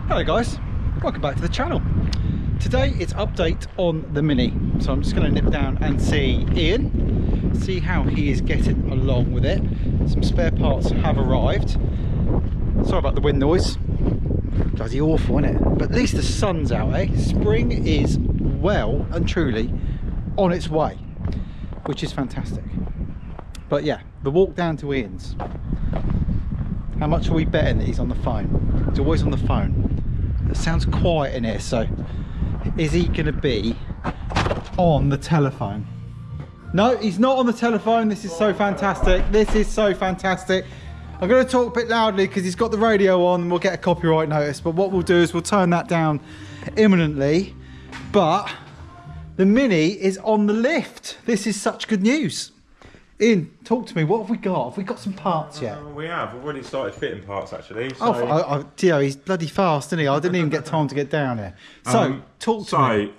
Hello guys, welcome back to the channel. Today it's update on the Mini, so I'm just going to nip down and see Ian, see how he is getting along with it. Some spare parts have arrived. Sorry about the wind noise, bloody awful isn't it? But at least the sun's out, eh? Spring is well and truly on its way, which is fantastic. But yeah, the walk down to Ian's. How much are we betting that he's on the phone? He's always on the phone. It sounds quiet in here, so is he going to be on the telephone? No, he's not on the telephone. This is so fantastic. This is so fantastic. I'm going to talk a bit loudly because he's got the radio on and we'll get a copyright notice. But what we'll do is we'll turn that down imminently. But the Mini is on the lift. This is such good news. Ian, talk to me. What have we got? Have we got some parts yet? We have. We've already started fitting parts actually. So. Oh, Tio, he's bloody fast, isn't he? I didn't even get time to get down here. So, talk to me.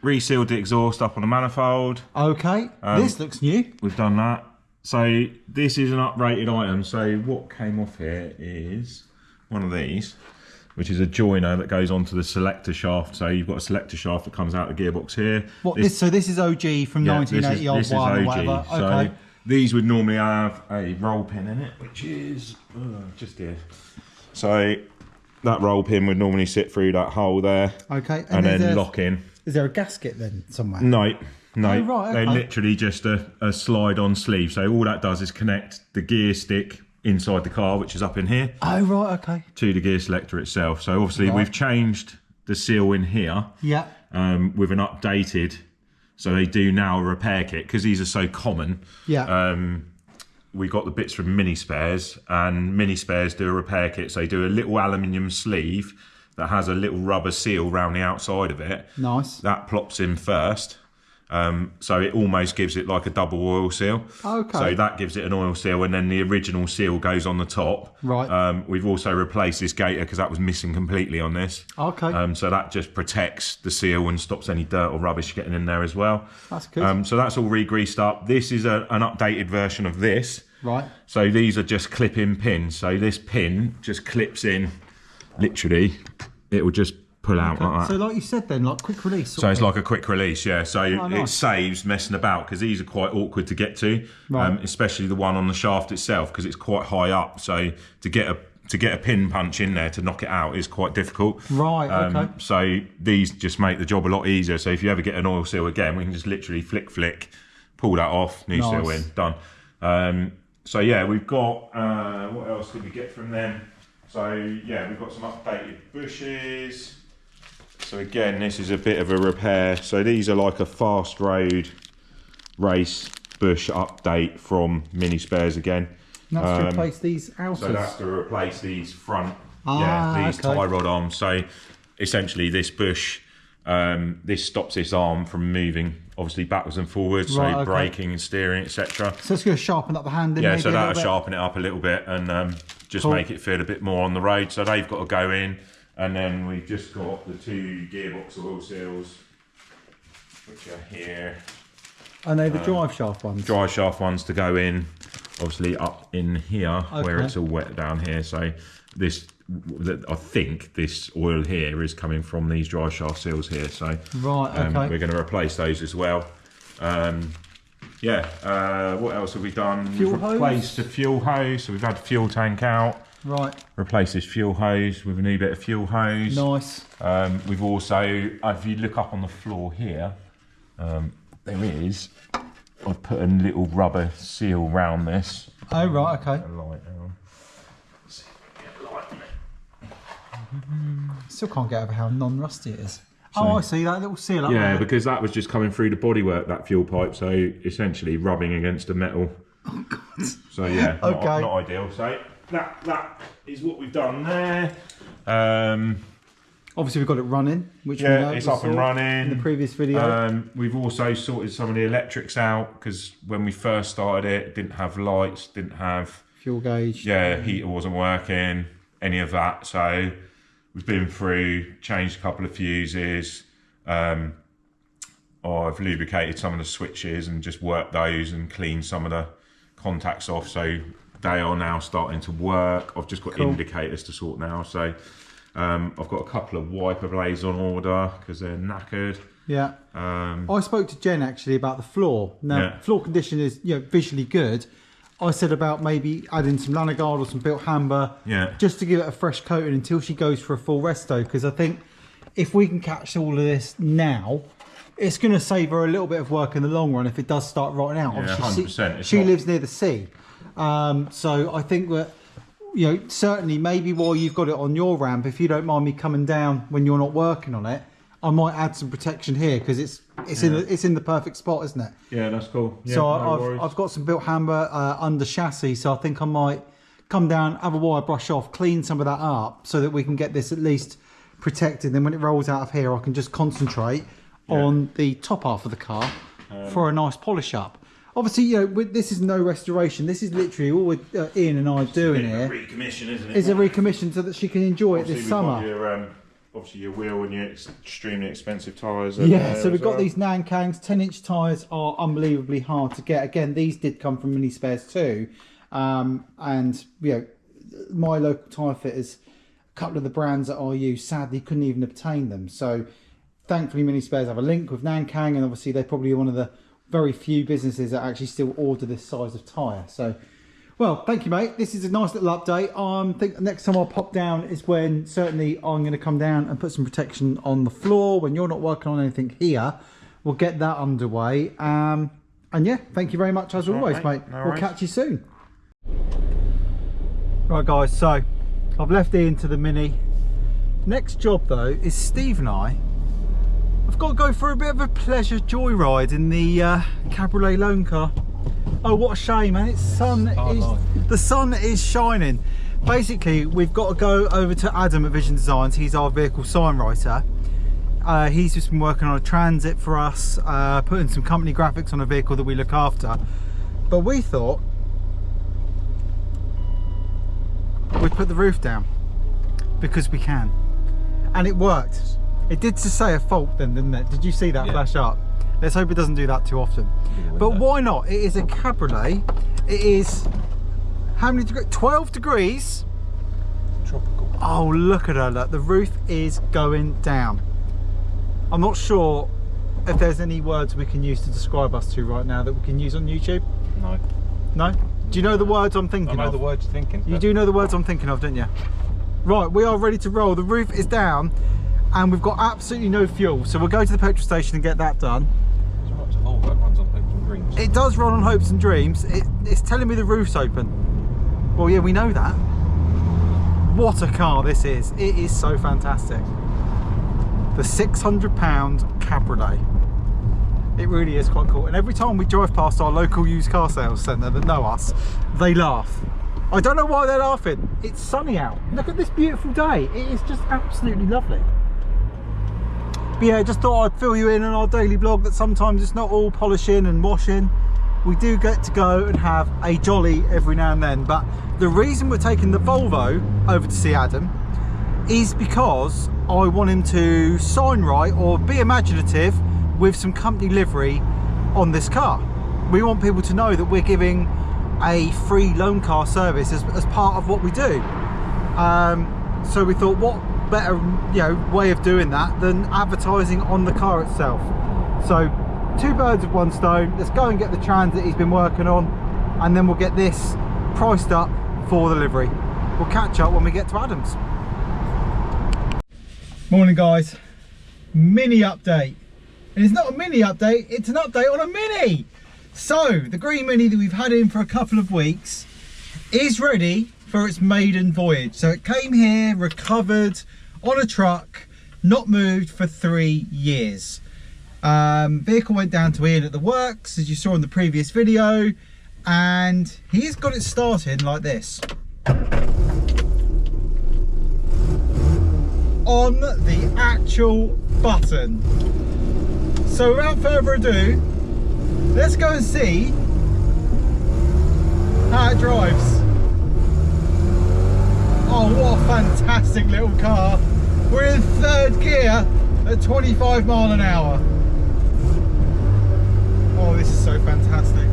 Resealed the exhaust up on the manifold. Okay, this looks new. We've done that. So this is an uprated item. So what came off here is one of these, which is a joiner that goes onto the selector shaft. So you've got a selector shaft that comes out of the gearbox here. What so this is OG from 1980 this is or OG. whatever. So okay. These would normally have a roll pin in it, which is just here. So that roll pin would normally sit through that hole there. Okay. And then lock in. Is there a gasket then somewhere? No. Oh, right, okay. They're literally just a slide-on sleeve. So all that does is connect the gear stick inside the car, which is up in here. Oh, right, okay. To the gear selector itself. So obviously we've changed the seal in here. Yeah. With an updated, so they do now a repair kit because these are so common. Yeah. We got the bits from Mini Spares, and Mini Spares do a repair kit. So they do a little aluminium sleeve that has a little rubber seal around the outside of it. Nice. That plops in first. So it almost gives it like a double oil seal. Okay. So that gives it an oil seal, and then the original seal goes on the top. Right. We've also replaced this gaiter because that was missing completely on this. Okay. So that just protects the seal and stops any dirt or rubbish getting in there as well. That's good. So that's all re-greased up. This is an updated version of this. Right. So these are just clip-in pins. So this pin just clips in, literally, it will just pull out like that. So like you said then, like quick release. So it's like a quick release, yeah. So nice. It saves messing about because these are quite awkward to get to, right. Especially the one on the shaft itself because it's quite high up. So to get a pin punch in there to knock it out is quite difficult. Right, okay. So these just make the job a lot easier. So if you ever get an oil seal again, we can just literally flick, pull that off, new seal in, done. So yeah, we've got, what else did we get from them? So yeah, we've got some updated bushes. So again, this is a bit of a repair. So these are like a fast road race bush update from Mini Spares again. And that's to replace these outers. So that's to replace these front, these okay. tie rod arms. So essentially this bush, this stops this arm from moving obviously backwards and forwards, right, so okay. braking and steering, etc. So it's going to sharpen up the hand. Yeah, so that'll sharpen it up a little bit and just cool. make it feel a bit more on the road. So they've got to go in. And then we've just got the two gearbox oil seals, which are here. And they're the drive shaft ones? Drive shaft ones to go in, obviously up in here, where it's all wet down here. So this, I think this oil here is coming from these drive shaft seals here. So right, okay. We're going to replace those as well. What else have we done? Fuel We've replaced the fuel hose, so we've had the fuel tank out. Right. Replace this fuel hose with a new bit of fuel hose. Nice. We've also, if you look up on the floor here, there is, I've put a little rubber seal round this. Oh, right, okay. A light on. Let's see if we can get light on it. Still can't get over how non-rusty it is. I see that little seal up there. Yeah, because that was just coming through the bodywork, that fuel pipe, so essentially rubbing against the metal. Oh, God. So yeah, okay. not ideal. So that is what we've done there. Obviously we've got it running, which we know it's up and running. in the previous video. We've also sorted some of the electrics out because when we first started it didn't have lights, didn't have fuel gauge. Yeah, heater wasn't working, any of that. So we've been through, changed a couple of fuses. I've lubricated some of the switches and just worked those and cleaned some of the contacts off. So they are now starting to work. I've just got indicators to sort now, so I've got a couple of wiper blades on order because they're knackered. Yeah. I spoke to Jen actually about the floor. Now, floor condition is visually good. I said about maybe adding some Lanagard or some Built Hamber, just to give it a fresh coating until she goes for a full resto. Because I think if we can catch all of this now, it's going to save her a little bit of work in the long run if it does start rotting out. Yeah, 100%. She lives near the sea, so I think that certainly maybe while you've got it on your ramp, if you don't mind me coming down when you're not working on it, I might add some protection here because it's in the perfect spot, isn't it? Yeah, that's cool. Yeah, so I've got some Built Hamber under chassis, so I think I might come down, have a wire brush off, clean some of that up so that we can get this at least protected. Then when it rolls out of here, I can just concentrate on the top half of the car for a nice polish up. Obviously, this is no restoration. This is literally all Ian and I doing here. Recommission, isn't it? Is a recommission so that she can enjoy it this summer. Obviously your wheel and your extremely expensive tyres. Yeah, so we've got these Nankangs. 10-inch tyres are unbelievably hard to get. Again, these did come from Mini Spares too. And my local tyre fitters, a couple of the brands that I use, sadly couldn't even obtain them. So thankfully Mini Spares have a link with Nankang, and obviously they're probably one of the very few businesses that actually still order this size of tyre. So, well, thank you, mate. This is a nice little update. I think the next time I'll pop down is when certainly I'm going to come down and put some protection on the floor. When you're not working on anything here, we'll get that underway. And yeah, thank you very much as always, mate. We'll catch you soon. Right, guys, so I've left Ian to the Mini. Next job, though, is Steve and I've got to go for a bit of a pleasure joyride in the Cabriolet loan car. Oh, what a shame, man. The sun is shining. Basically, we've got to go over to Adam at Vision Designs. He's our vehicle sign writer. He's just been working on a Transit for us, putting some company graphics on a vehicle that we look after. But we thought we'd put the roof down because we can. And it worked. It did just say a fault then, didn't it? Did you see that flash up? Let's hope it doesn't do that too often. But why not? It is a Cabriolet. It is, how many degrees? 12 degrees. Tropical. Oh, look at her, look. The roof is going down. I'm not sure if there's any words we can use to describe us two right now that we can use on YouTube. No. No? Do you know the words I'm thinking of? I know the words you're thinking. You do know the words I'm thinking of, don't you? Right, we are ready to roll. The roof is down and we've got absolutely no fuel. So we'll go to the petrol station and get that done. It runs on hopes and dreams. It does run on hopes and dreams. It's telling me the roof's open. Well, yeah, we know that. What a car this is. It is so fantastic. The £600 Cabriolet. It really is quite cool. And every time we drive past our local used car sales centre that know us, they laugh. I don't know why they're laughing. It's sunny out. Look at this beautiful day. It is just absolutely lovely. But yeah, just thought I'd fill you in on our daily blog that sometimes it's not all polishing and washing. We do get to go and have a jolly every now and then. But the reason we're taking the Volvo over to see Adam is because I want him to sign right or be imaginative with some company livery on this car. We want people to know that we're giving a free loan car service as part of what we do. So we thought, what better way of doing that than advertising on the car itself. So two birds with one stone. Let's go and get the Transit he's been working on, and then we'll get this priced up for the livery. We'll catch up when we get to Adam's. Morning, guys. Mini update. And it's not a mini update, it's an update on a Mini. So the green Mini that we've had in for a couple of weeks is ready for its maiden voyage. So it came here, recovered on a truck, not moved for 3 years. Vehicle went down to Ian at the works, as you saw in the previous video, and he's got it started like this. On the actual button. So without further ado, let's go and see how it drives. Oh, what a fantastic little car. We're in third gear at 25 miles an hour. Oh, this is so fantastic.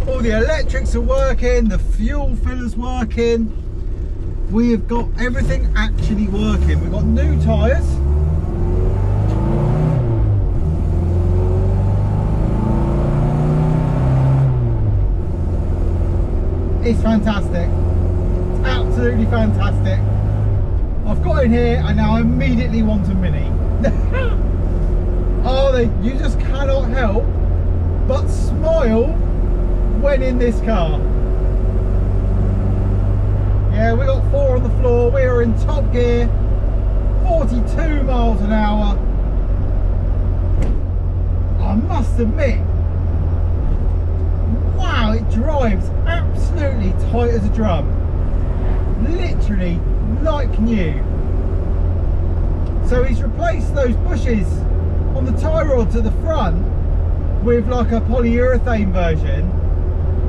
All the electrics are working, the fuel filler's working. We have got everything actually working. We've got new tyres. It's fantastic. It's absolutely fantastic. I've got in here and now I immediately want a Mini. Oh, you just cannot help but smile when in this car. Yeah, we got 4 on the floor. We are in top gear, 42 miles an hour. I must admit, wow, it drives absolutely tight as a drum. Literally like new. So he's replaced those bushes on the tie rods at the front with like a polyurethane version,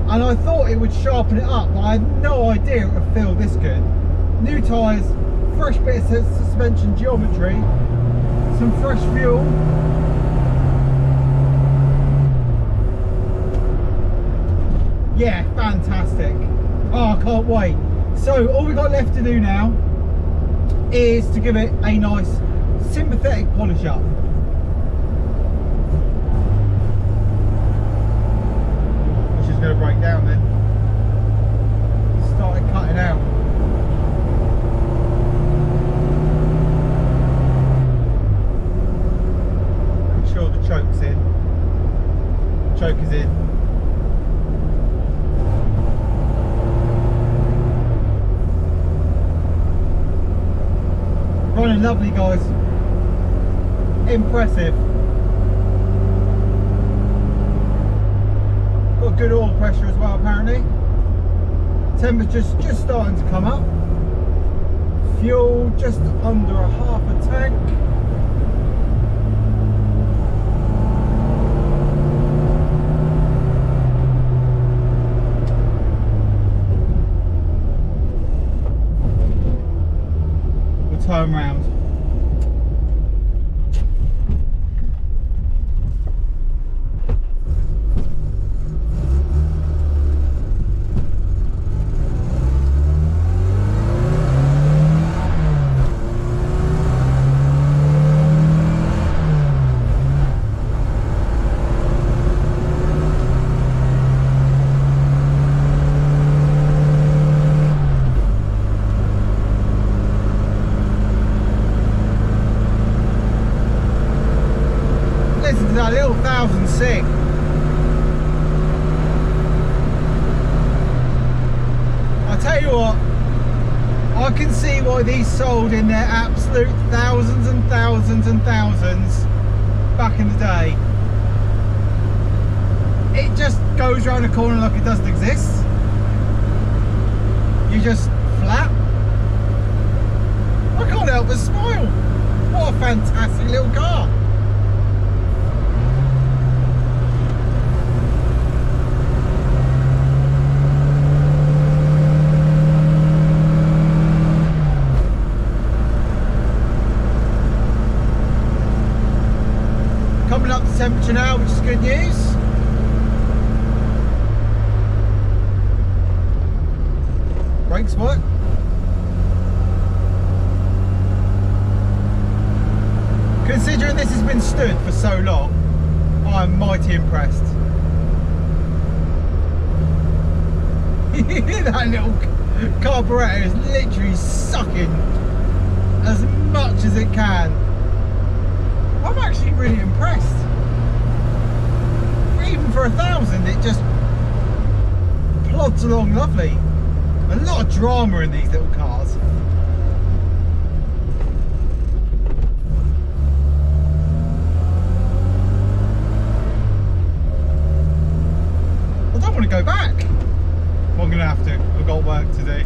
and I thought it would sharpen it up, but I had no idea it would feel this good. New tyres, fresh bit of suspension geometry, some fresh fuel. Yeah, fantastic. Oh, I can't wait. So all we've got left to do now is to give it a nice sympathetic polish up. Which is going to break down then. Started cutting out. Make sure the choke's in. Choke is in. Running lovely, guys. Impressive. Got good oil pressure as well, apparently. Temperature's just starting to come up. Fuel just under a half a tank. Turn round. That little 1006. I tell you what, I can see why these sold in their absolute thousands and thousands and thousands back in the day. It just goes around the corner like it doesn't exist. You just flap. I can't help but smile. What a fantastic little car. Coming up to temperature now, which is good news. Brakes work. Considering this has been stood for so long, I'm mighty impressed. That little carburettor is literally sucking as much as it can. I'm actually really impressed. Even for 1,000, it just plods along lovely. A lot of drama in these little cars. I don't want to go back. Well, I'm going to have to. I've got work to do.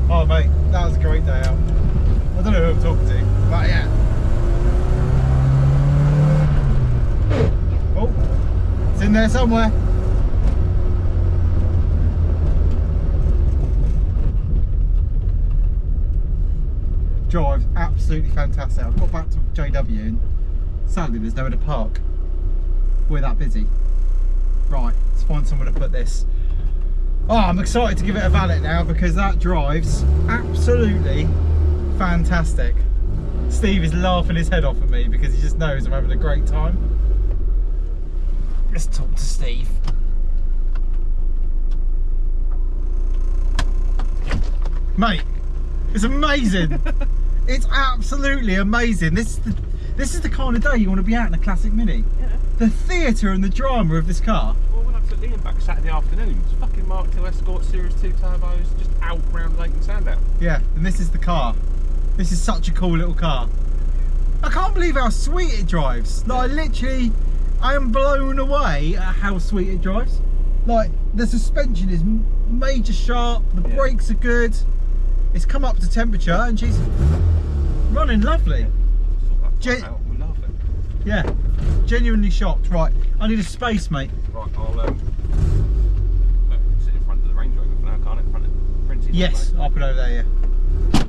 Oh mate, that was a great day out. I don't know who I'm talking to, but yeah. Oh, it's in there somewhere. Drives absolutely fantastic. I've got back to JW and sadly there's nowhere to park. we're that busy. Right, let's find somewhere to put this. Oh, I'm excited to give it a valet now because that drives absolutely fantastic. Steve is laughing his head off at me because he just knows I'm having a great time. Let's talk to Steve. Mate, it's amazing. It's absolutely amazing. This is the kind of day you want to be out in a classic Mini. Yeah. The theatre and the drama of this car. Well, when I took Liam back Saturday afternoon, it's fucking Mark II Escort Series 2 turbos, just out round Lake and Sandown. Yeah, and this is the car. This is such a cool little car. I can't believe how sweet it drives. Like, I am blown away at how sweet it drives. Like, the suspension is major sharp, the brakes are good. It's come up to temperature and she's running lovely. We love it. Yeah, genuinely shocked. Right, I need a space, mate. Right, I'll sit in front of the Range Rover for now, can't it? In front of Prince's. Yes, I'll put over there, yeah.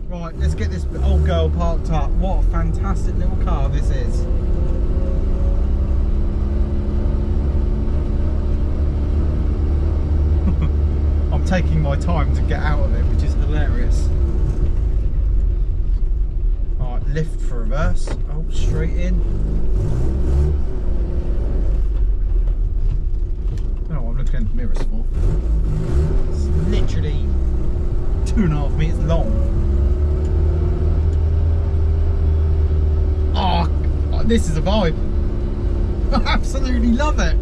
Right, let's get this old girl parked up. What a fantastic little car this is. I'm taking my time to get out of it, which is hilarious. Alright, lift for reverse. Oh, straight in. I don't know what I'm looking at the mirrors for. It's literally 2.5 meters long. Oh, this is a vibe. I absolutely love it.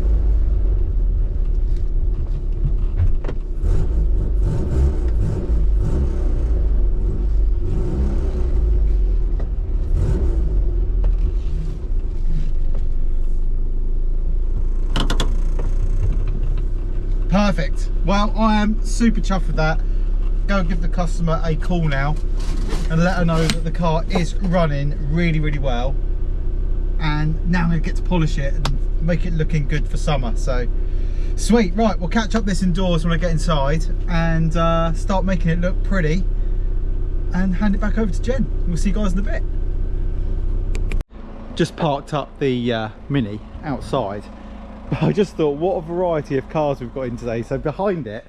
Perfect. Well, I am super chuffed with that. Go give the customer a call now and let her know that the car is running really, really well. And now I'm going to get to polish it and make it looking good for summer. So, sweet. Right, we'll catch up this indoors when I get inside and start making it look pretty and hand it back over to Jen. We'll see you guys in a bit. Just parked up the Mini outside. But I just thought, what a variety of cars we've got in today. So behind it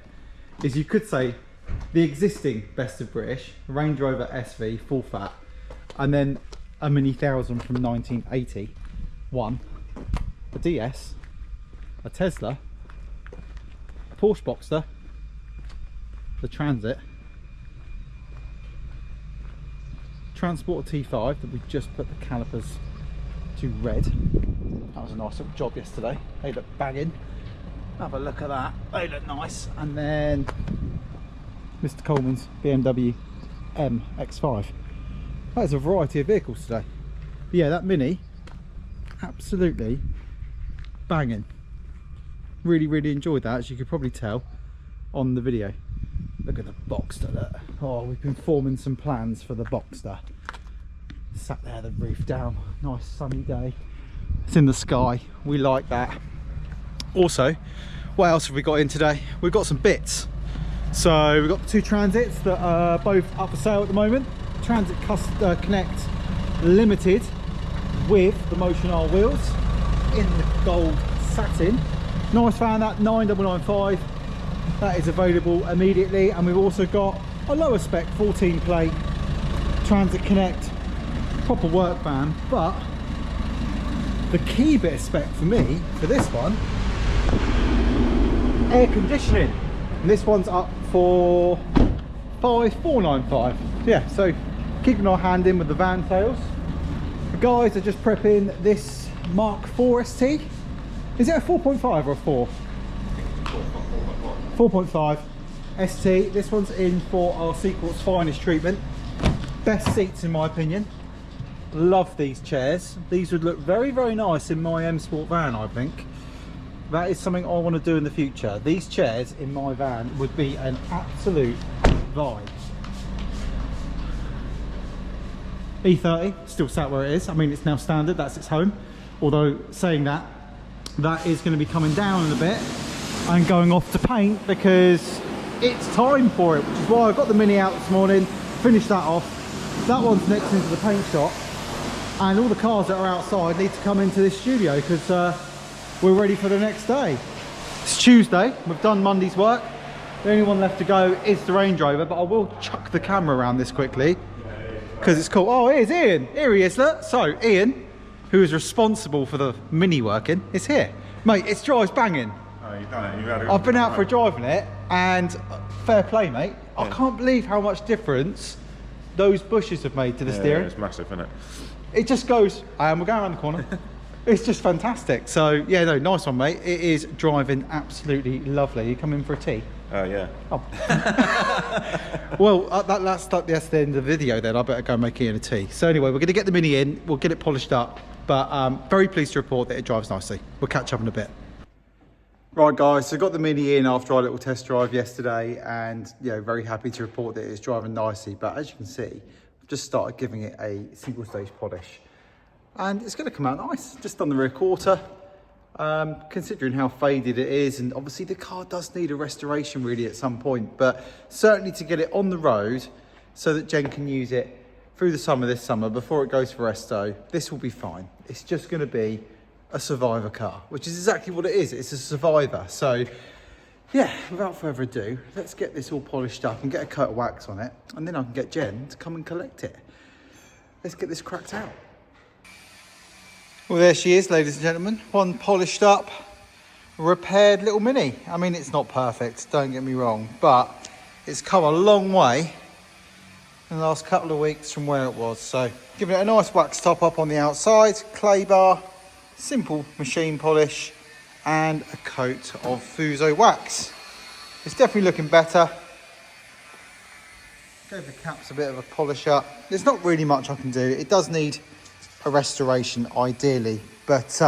is, you could say, the existing Best of British Range Rover SV full fat, and then a Mini 1000 from 1981, a DS, a Tesla, a Porsche Boxster, the Transit, Transporter T5 that we just put the calipers to red. That was a nice little job yesterday. They look banging. Have a look at that. They look nice. And then Mr. Coleman's BMW M X5. That's a variety of vehicles today. But yeah, that Mini, absolutely banging. Really, really enjoyed that, as you could probably tell on the video. Look at the Boxster. Look. Oh, we've been forming some plans for the Boxster. Sat there, the roof down, nice sunny day. It's in the sky, we like that. Also, what else have we got in today? We've got some bits. So we've got the two Transits that are both up for sale at the moment. Transit Connect Limited with the Motion R wheels in the gold satin. Nice fan, that 9995. That is available immediately. And we've also got a lower spec 14 plate Transit Connect, proper work van, but the key bit of spec for me for this one, air conditioning, and this one's up for 5495. Yeah, so keeping our hand in with the van sales. The guys are just prepping this Mark IV ST. Is it a 4.5 or a 4? 4.5 ST. This one's in for our Sequel's finest treatment. Best seats in my opinion. Love these chairs. These would look very, very nice in my M Sport van, I think. That is something I want to do in the future. These chairs in my van would be an absolute vibe. E30 still sat where it is. I mean, it's now standard, that's its home. Although saying that, that is going to be coming down in a bit and going off to paint because it's time for it, which is why I got the Mini out this morning, finished that off. That one's next into the paint shop, and all the cars that are outside need to come into this studio because we're ready for the next day. It's Tuesday, we've done Monday's work. The only one left to go is the Range Rover, but I will chuck the camera around this quickly because it's cool. Oh, here's Ian. Here he is, look. So Ian, who is responsible for the Mini working, is here. Mate, it drives banging. Oh, you've done it. You've had a I've been out for a drive in it, and fair play, mate. Yeah. I can't believe how much difference those bushes have made to the steering. It's massive, isn't it? It just goes, and we're going around the corner. It's just fantastic. So yeah, no, nice one, mate. It is driving absolutely lovely. You come in for a tea? Yeah. Oh. Well, that's the end of the video then. I better go make Ian a tea. So anyway, we're going to get the Mini in. We'll get it polished up. But very pleased to report that it drives nicely. We'll catch up in a bit. Right guys, so got the Mini in after our little test drive yesterday, and very happy to report that it's driving nicely. But as you can see, I've just started giving it a single stage polish, and it's going to come out nice. Just on the rear quarter, considering how faded it is, and obviously the car does need a restoration really at some point, but certainly to get it on the road so that Jen can use it through the summer this summer before it goes for resto, this will be fine. It's just going to be a survivor car, which is exactly what it is. It's a survivor. So yeah, without further ado, let's get this all polished up and get a coat of wax on it, and then I can get Jen to come and collect it. Let's get this cracked out. Well, there she is, ladies and gentlemen. One polished up, repaired little Mini. I mean, it's not perfect, don't get me wrong, but it's come a long way in the last couple of weeks from where it was. So giving it a nice wax top up on the outside, clay bar, simple machine polish, and a coat of Fuso wax. It's definitely looking better. Gave the caps a bit of a polish up. There's not really much I can do. It does need a restoration ideally, but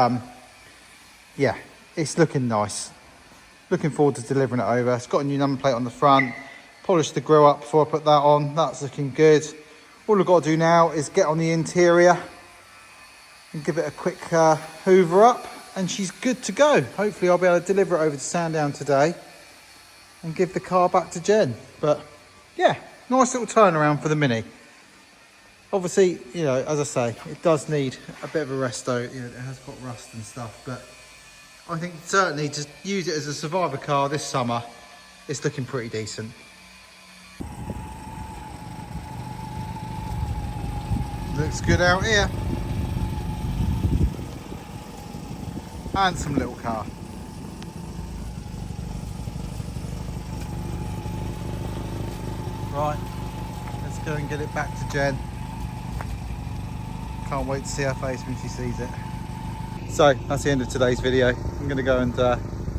yeah, it's looking nice. Looking forward to delivering it over. It's got a new number plate on the front. Polished the grille up before I put that on. That's looking good. All I've got to do now is get on the interior and give it a quick hoover up, and she's good to go. Hopefully I'll be able to deliver it over to Sandown today and give the car back to Jen. But yeah, nice little turnaround for the Mini. Obviously, as I say, it does need a bit of a resto. It has got rust and stuff, but I think certainly to use it as a survivor car this summer, it's looking pretty decent. Looks good out here. Handsome little car. Right, let's go and get it back to Jen. Can't wait to see her face when she sees it. So that's the end of today's video. I'm going to go and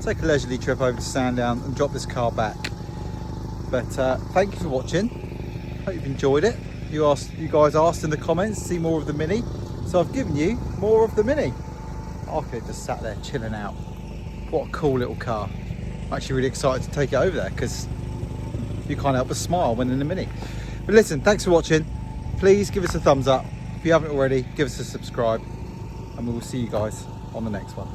take a leisurely trip over to Sandown and drop this car back. But thank you for watching. Hope you've enjoyed it. You guys asked in the comments to see more of the Mini, so I've given you more of the Mini. I could have just sat there chilling out. What a cool little car. I'm actually really excited to take it over there because you can't help but smile when in the Mini. But listen, thanks for watching. Please give us a thumbs up. If you haven't already, give us a subscribe, and we will see you guys on the next one.